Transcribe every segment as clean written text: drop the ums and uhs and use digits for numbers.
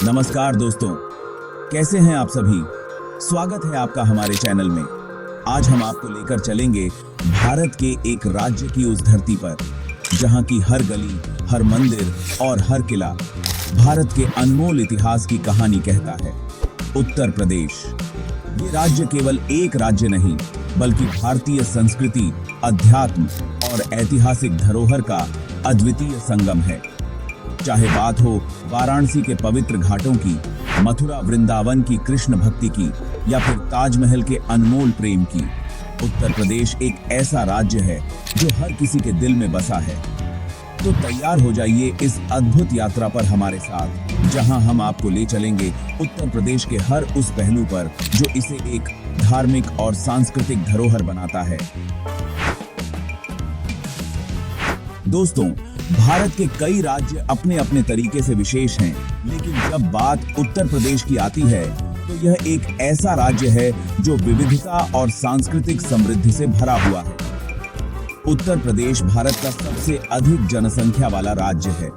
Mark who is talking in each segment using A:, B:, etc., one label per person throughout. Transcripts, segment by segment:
A: नमस्कार दोस्तों, कैसे हैं आप सभी। स्वागत है आपका हमारे चैनल में। आज हम आपको लेकर चलेंगे भारत के एक राज्य की उस धरती पर जहां की हर गली, हर मंदिर और हर किला भारत के अनमोल इतिहास की कहानी कहता है। उत्तर प्रदेश। ये राज्य केवल एक राज्य नहीं बल्कि भारतीय संस्कृति, अध्यात्म और ऐतिहासिक धरोहर का अद्वितीय संगम है। चाहे बात हो वाराणसी के पवित्र घाटों की, मथुरा वृंदावन की कृष्ण भक्ति की या फिर ताजमहल के अनमोल प्रेम की, उत्तर प्रदेश एक ऐसा राज्य है जो हर किसी के दिल में बसा है। तो तैयार हो जाइए इस अद्भुत यात्रा पर हमारे साथ, जहां हम आपको ले चलेंगे उत्तर प्रदेश के हर उस पहलू पर जो इसे एक धार्मिक और सांस्कृतिक धरोहर बनाता है। दोस्तों, भारत के कई राज्य अपने अपने तरीके से विशेष हैं, लेकिन जब बात उत्तर प्रदेश की आती है तो यह एक ऐसा राज्य है जो विविधता और सांस्कृतिक समृद्धि से भरा हुआ है। उत्तर प्रदेश भारत का सबसे अधिक जनसंख्या वाला राज्य है,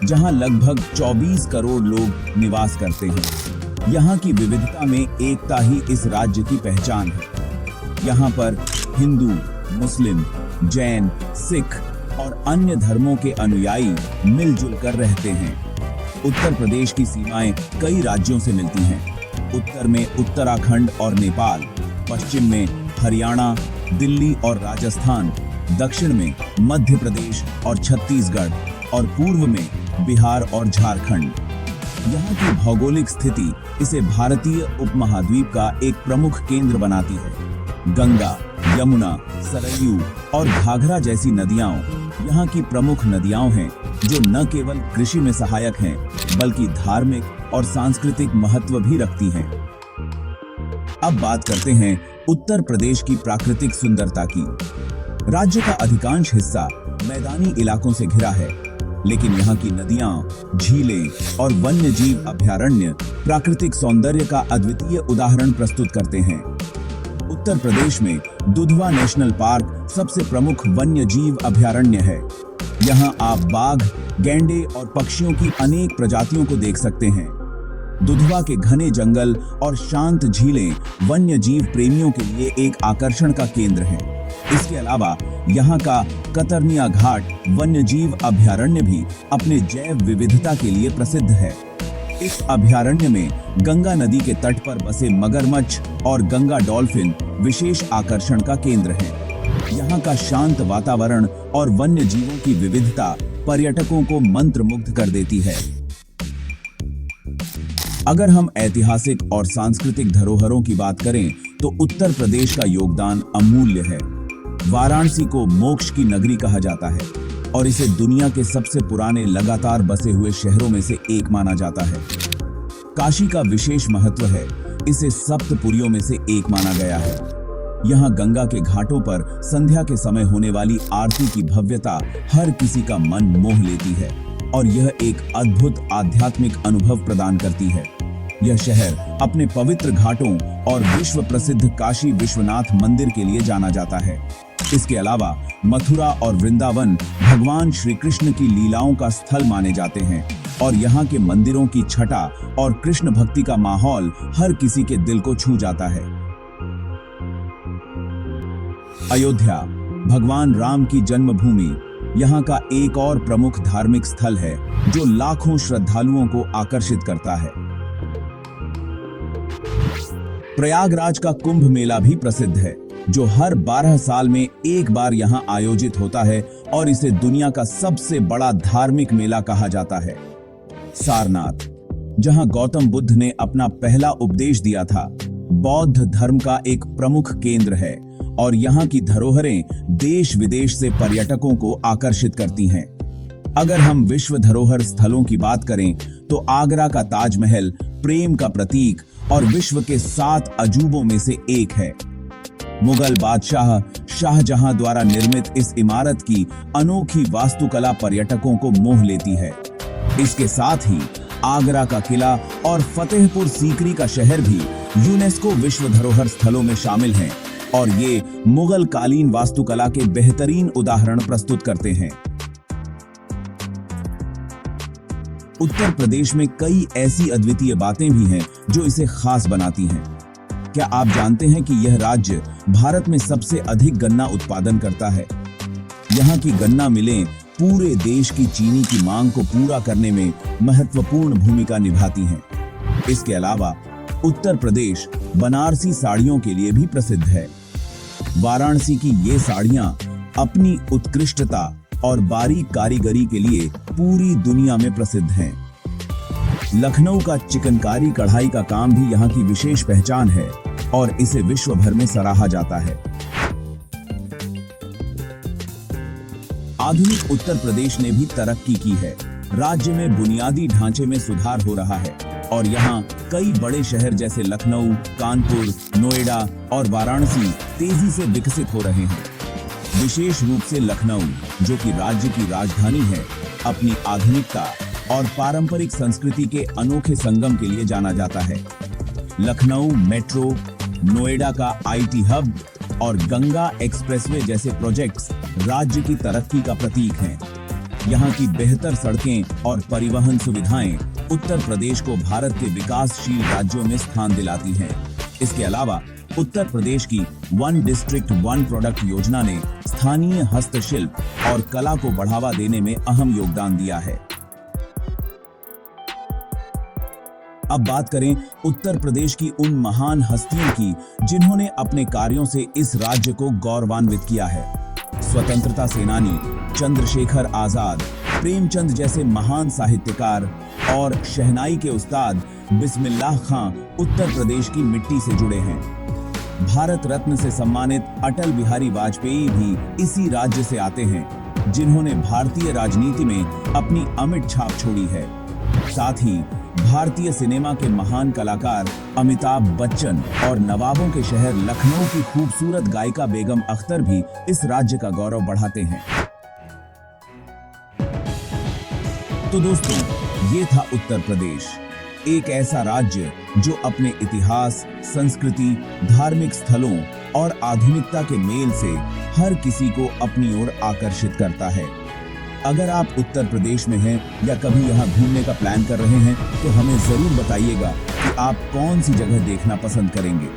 A: जहां लगभग 24 करोड़ लोग निवास करते हैं। यहां की विविधता में एकता ही इस राज्य की पहचान है। यहां पर हिंदू, मुस्लिम, जैन, सिख और अन्य धर्मों के अनुयायी मिलजुल कर रहते हैं। उत्तर प्रदेश की सीमाएं कई राज्यों से मिलती हैं। उत्तर में उत्तराखंड और नेपाल, पश्चिम में हरियाणा, दिल्ली और राजस्थान, दक्षिण में मध्य प्रदेश और छत्तीसगढ़ और पूर्व में बिहार और झारखंड। यहाँ की भौगोलिक स्थिति इसे भारतीय उपमहाद्वीप का एक प्रमुख केंद्र बनाती है। गंगा, यमुना, सरयू और घाघरा जैसी नदियां यहाँ की प्रमुख नदियां हैं जो न केवल कृषि में सहायक हैं बल्कि धार्मिक और सांस्कृतिक महत्व भी रखती हैं। अब बात करते हैं उत्तर प्रदेश की प्राकृतिक सुंदरता की। राज्य का अधिकांश हिस्सा मैदानी इलाकों से घिरा है, लेकिन यहाँ की नदियां, झीलें और वन्य जीव अभयारण्य प्राकृतिक सौंदर्य का अद्वितीय उदाहरण प्रस्तुत करते हैं। उत्तर प्रदेश में दुधवा नेशनल पार्क सबसे प्रमुख वन्य जीव अभयारण्य है। यहाँ आप बाघ, गैंडे और पक्षियों की अनेक प्रजातियों को देख सकते हैं। दुधवा के घने जंगल और शांत झीलें वन्य जीव प्रेमियों के लिए एक आकर्षण का केंद्र हैं। इसके अलावा यहाँ का कतरनिया घाट वन्य जीव अभयारण्य भी अपने जैव विविधता के लिए प्रसिद्ध है। इस अभयारण्य में गंगा नदी के तट पर बसे मगरमच्छ और गंगा डॉल्फिन विशेष आकर्षण का केंद्र हैं। यहाँ का शांत वातावरण और वन्य जीवों की विविधता पर्यटकों को मंत्रमुग्ध कर देती है। अगर हम ऐतिहासिक और सांस्कृतिक धरोहरों की बात करें तो उत्तर प्रदेश का योगदान अमूल्य है। वाराणसी को मोक्ष की नगरी कहा जाता है और इसे दुनिया के सबसे पुराने लगातार बसे हुए शहरों में से एक माना जाता है। काशी का विशेष महत्व है, इसे सप्तपुरियों में से एक माना गया है। यहाँ गंगा के घाटों पर संध्या के समय होने वाली आरती की भव्यता हर किसी का मन मोह लेती है और यह एक अद्भुत आध्यात्मिक अनुभव प्रदान करती है। यह शहर अपने पवित्र घाटों और विश्व प्रसिद्ध काशी विश्वनाथ मंदिर के लिए जाना जाता है। इसके अलावा मथुरा और वृंदावन भगवान श्री कृष्ण की लीलाओं का स्थल माने जाते हैं और यहाँ के मंदिरों की छटा और कृष्ण भक्ति का माहौल हर किसी के दिल को छू जाता है। अयोध्या, भगवान राम की जन्मभूमि, यहाँ का एक और प्रमुख धार्मिक स्थल है जो लाखों श्रद्धालुओं को आकर्षित करता है। प्रयागराज का कुंभ मेला भी प्रसिद्ध है जो हर 12 साल में एक बार यहां आयोजित होता है और इसे दुनिया का सबसे बड़ा धार्मिक मेला कहा जाता है। सारनाथ, जहां गौतम बुद्ध ने अपना पहला उपदेश दिया था, बौद्ध धर्म का एक प्रमुख केंद्र है और यहां की धरोहरें देश विदेश से पर्यटकों को आकर्षित करती हैं। अगर हम विश्व धरोहर स्थलों की बात करें तो आगरा का ताजमहल प्रेम का प्रतीक और विश्व के 7 अजूबों में से एक है। मुगल बादशाह शाहजहां द्वारा निर्मित इस इमारत की अनोखी वास्तुकला पर्यटकों को मोह लेती है। इसके साथ ही आगरा का किला और फतेहपुर सीकरी का शहर भी यूनेस्को विश्व धरोहर स्थलों में शामिल हैं और ये मुगल कालीन वास्तुकला के बेहतरीन उदाहरण प्रस्तुत करते हैं। उत्तर प्रदेश में कई ऐसी अद्वितीय बातें भी हैं जो इसे खास बनाती हैं। क्या आप जानते हैं कि यह राज्य भारत में सबसे अधिक गन्ना उत्पादन करता है? यहाँ की गन्ना मिलें पूरे देश की चीनी की मांग को पूरा करने में महत्वपूर्ण भूमिका निभाती हैं। इसके अलावा उत्तर प्रदेश बनारसी साड़ियों के लिए भी प्रसिद्ध है। वाराणसी की ये साड़ियां अपनी उत्कृष्टता और बारीक कारीगरी के लिए पूरी दुनिया में प्रसिद्ध हैं। लखनऊ का चिकनकारी कढ़ाई का काम भी यहाँ की विशेष पहचान है और इसे विश्व भर में सराहा जाता है। आधुनिक उत्तर प्रदेश ने भी तरक्की की है। राज्य में बुनियादी ढांचे में सुधार हो रहा है और यहाँ कई बड़े शहर जैसे लखनऊ, कानपुर, नोएडा और वाराणसी तेजी से विकसित हो रहे हैं। विशेष रूप से लखनऊ, जो कि राज्य की राजधानी है, अपनी आधुनिकता और पारंपरिक संस्कृति के अनोखे संगम के लिए जाना जाता है। लखनऊ मेट्रो, नोएडा का IT हब और गंगा एक्सप्रेसवे जैसे प्रोजेक्ट्स राज्य की तरक्की का प्रतीक हैं। यहाँ की बेहतर सड़कें और परिवहन सुविधाएं उत्तर प्रदेश को भारत के विकासशील राज्यों में स्थान दिलाती हैं। इसके अलावा उत्तर प्रदेश की वन डिस्ट्रिक्ट वन प्रोडक्ट योजना ने स्थानीय हस्तशिल्प और कला को बढ़ावा देने में अहम योगदान दिया है। अब बात करें उत्तर प्रदेश की उन महान हस्तियों की जिन्होंने अपने कार्यों से इस राज्य को गौरवान्वित किया है। स्वतंत्रता सेनानी चंद्रशेखर आजाद, प्रेमचंद जैसे महान साहित्यकार और शहनाई के उस्ताद बिस्मिल्लाह खां उत्तर प्रदेश की मिट्टी से जुड़े हैं। भारत रत्न से सम्मानित अटल बिहारी वाजपेयी भी इसी राज्य से आते हैं, जिन्होंने भारतीय राजनीति में अपनी अमिट छाप छोड़ी है। साथ ही भारतीय सिनेमा के महान कलाकार अमिताभ बच्चन और नवाबों के शहर लखनऊ की खूबसूरत गायिका बेगम अख्तर भी इस राज्य का गौरव बढ़ाते हैं। तो दोस्तों, ये था उत्तर प्रदेश, एक ऐसा राज्य जो अपने इतिहास, संस्कृति, धार्मिक स्थलों और आधुनिकता के मेल से हर किसी को अपनी ओर आकर्षित करता है। अगर आप उत्तर प्रदेश में हैं या कभी यहाँ घूमने का प्लान कर रहे हैं तो हमें जरूर बताइएगा कि आप कौन सी जगह देखना पसंद करेंगे।